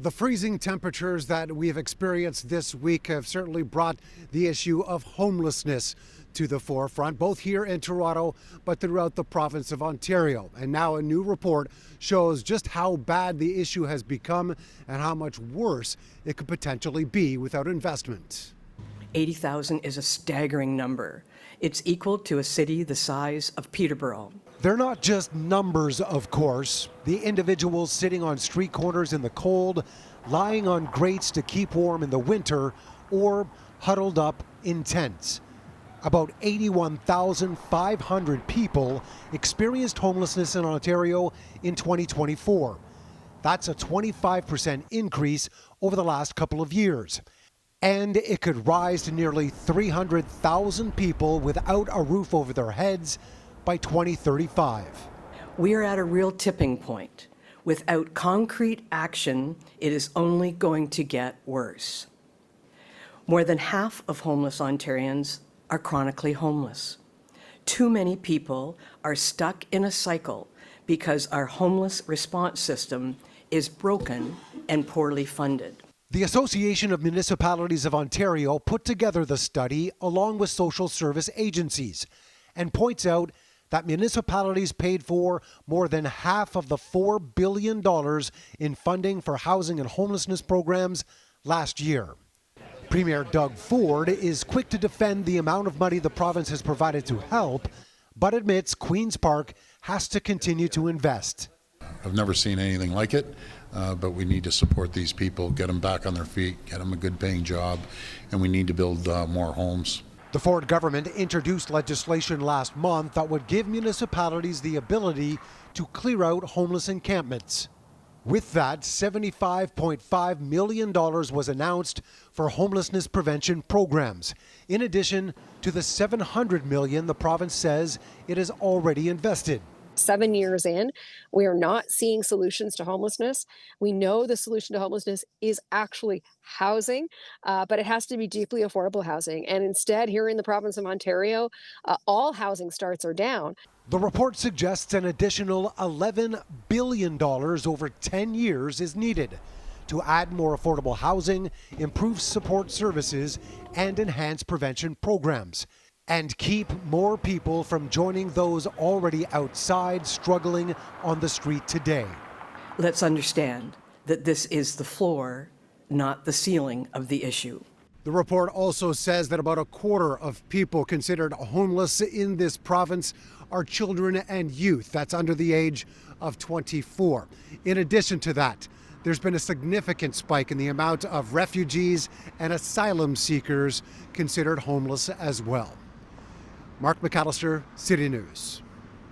The freezing temperatures that we have experienced this week have certainly brought the issue of homelessness to the forefront, both here in Toronto, but throughout the province of Ontario. And now a new report shows just how bad the issue has become and how much worse it could potentially be without investment. 80,000 is a staggering number. It's equal to a city the size of Peterborough. They're not just numbers, of course. The individuals sitting on street corners in the cold, lying on grates to keep warm in the winter, or huddled up in tents. About 81,500 people experienced homelessness in Ontario in 2024. That's a 25% increase over the last couple of years. And it could rise to nearly 300,000 people without a roof over their heads by 2035. We are at a real tipping point. Without concrete action, it is only going to get worse. More than half of homeless Ontarians are chronically homeless. Too many people are stuck in a cycle because our homeless response system is broken and poorly funded. The Association of Municipalities of Ontario put together the study along with social service agencies and points out that municipalities paid for more than half of the $4 billion in funding for housing and homelessness programs last year. Premier Doug Ford is quick to defend the amount of money the province has provided to help, but admits Queen's Park has to continue to invest. I've never seen anything like it, but we need to support these people, get them back on their feet, get them a good paying job, and we need to build more homes. The Ford government introduced legislation last month that would give municipalities the ability to clear out homeless encampments. With that, $75.5 million was announced for homelessness prevention programs, in addition to the $700 million the province says it has already invested. 7 years in, we are not seeing solutions to homelessness. We know the solution to homelessness is actually housing, but it has to be deeply affordable housing. And instead, here in the province of Ontario, all housing starts are down. The report suggests an additional $11 billion over 10 years is needed to add more affordable housing, improve support services, and enhance prevention programs, and keep more people from joining those already outside struggling on the street today. Let's understand that this is the floor, not the ceiling of the issue. The report also says that about a quarter of people considered homeless in this province are children and youth. That's under the age of 24. In addition to that, there's been a significant spike in the amount of refugees and asylum seekers considered homeless as well. Mark McAllister, City News.